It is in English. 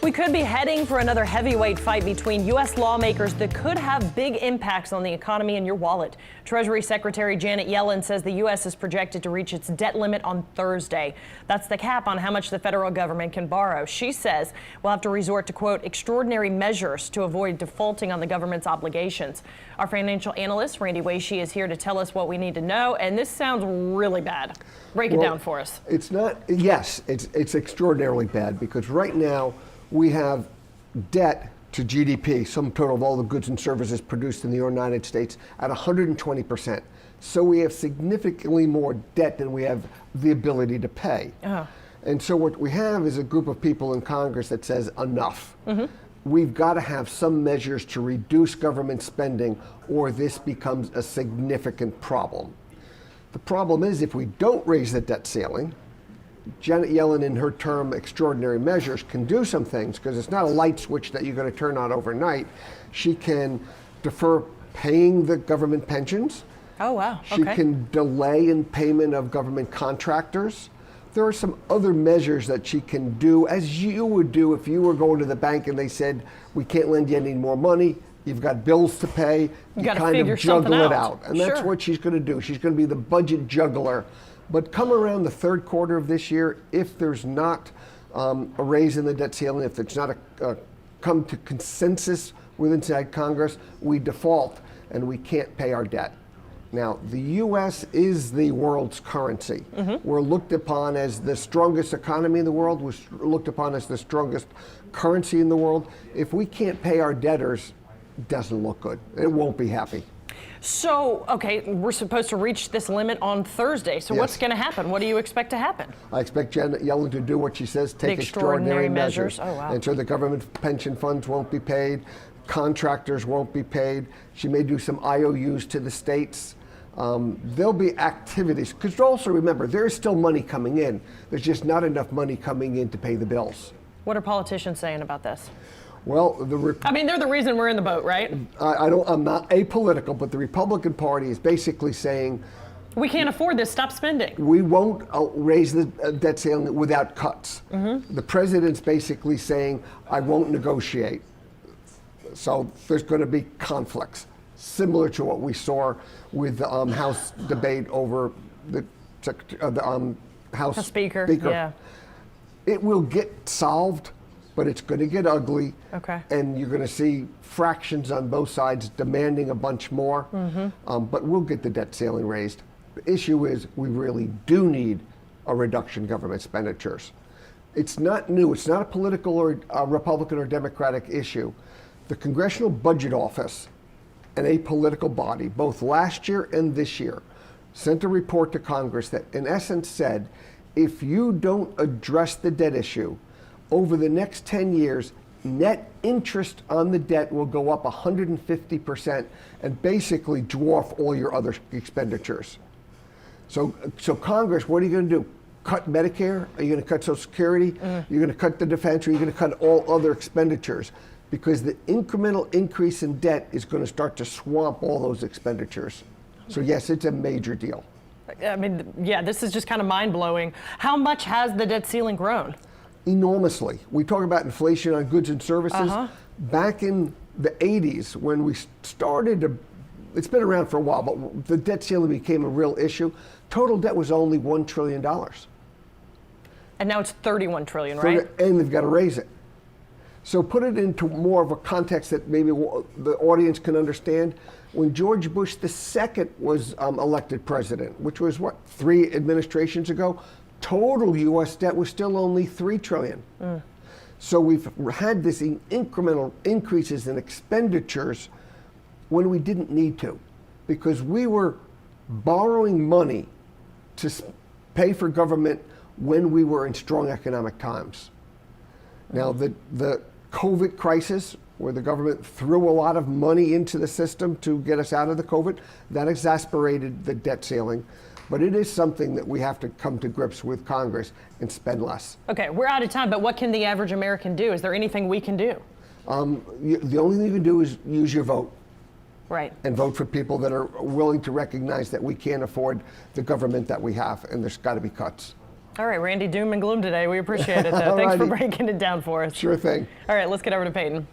We could be heading for another heavyweight fight between U.S. lawmakers that could have big impacts on the economy and your wallet. Treasury Secretary Janet Yellen says the U.S. is projected to reach its debt limit on Thursday. That's the cap on how much the federal government can borrow. She says we'll have to resort to, quote, extraordinary measures to avoid defaulting on the government's obligations. Our financial analyst, Randy Waesche, is here to tell us what we need to know. And this sounds really bad. Break it down for us. It's not, yes, it's extraordinarily bad because right now we have debt to GDP, sum total of all the goods and services produced in the United States, at 120%. So we have significantly more debt than we have the ability to pay. And so what we have is a group of people in Congress that says enough. We've got to have some measures to reduce government spending or this becomes a significant problem. The problem is if we don't raise the debt ceiling, Janet Yellen, in her term, extraordinary measures, can do some things because it's not a light switch that you're going to turn on overnight. She can defer paying the government pensions. Oh, wow. She can delay in payment of government contractors. There are some other measures that she can do, as you would do if you were going to the bank and they said, we can't lend you any more money. You've got bills to pay. You kind of juggle it out. And that's what she's going to do. She's going to be the budget juggler. But come around the third quarter of this year, if there's not a raise in the debt ceiling, if there's not a come to consensus inside Congress, we default and we can't pay our debt. Now, the U.S. is the world's currency. We're looked upon as the strongest economy in the world. We're looked upon as the strongest currency in the world. If we can't pay our debtors, it doesn't look good. It won't be happy. So, okay, we're supposed to reach this limit on Thursday. So what's going to happen? What do you expect to happen? I expect Janet Yellen to do what she says, take extraordinary measures. Oh, wow. And so the government pension funds won't be paid, contractors won't be paid. She may do some IOUs to the states. There'll be activities, because also remember, there is still money coming in. There's just not enough money coming in to pay the bills. What are politicians saying about this? Well, I mean, they're the reason we're in the boat, right? I'm not apolitical, but the Republican Party is basically saying, we can't afford this, stop spending. We won't raise the debt ceiling without cuts. The president's basically saying, I won't negotiate. So there's going to be conflicts, similar to what we saw with the House debate over the House Speaker. Yeah. It will get solved, but it's going to get ugly. And you're going to see fractions on both sides demanding a bunch more. But we'll get the debt ceiling raised. The issue is we really do need a reduction in government expenditures. It's not new. It's not a political or Republican or Democratic issue. The Congressional Budget Office, an apolitical body, both last year and this year, sent a report to Congress that in essence said, if you don't address the debt issue, over the next 10 years, net interest on the debt will go up 150% and basically dwarf all your other expenditures. So Congress, what are you going to do? Cut Medicare? Are you going to cut Social Security? You're going to cut the defense? Or are you going to cut all other expenditures? Because the incremental increase in debt is going to start to swamp all those expenditures. So yes, it's a major deal. I mean, yeah, this is just kind of mind-blowing. How much has the debt ceiling grown? Enormously. We talk about inflation on goods and services. Back in the 80s, when we started to, it's been around for a while, but the debt ceiling became a real issue. Total debt was only $1 trillion. And now it's $31 trillion, right? And they've got to raise it. So put it into more of a context that maybe the audience can understand. When George Bush II was elected president, which was, 3 administrations ago, total U.S. debt was still only $3 trillion. So we've had this incremental increases in expenditures when we didn't need to, because we were borrowing money to pay for government when we were in strong economic times. Now, the COVID crisis, where the government threw a lot of money into the system to get us out of the COVID, that exasperated the debt ceiling. But it is something that we have to come to grips with Congress and spend less. Okay, we're out of time, but what can the average American do? Is there anything we can do? The only thing you can do is use your vote. Right. And vote for people that are willing to recognize that we can't afford the government that we have, and there's got to be cuts. All right, Randy, doom and gloom today. We appreciate it, though. Thanks for breaking it down for us. Sure thing. All right, let's get over to Peyton.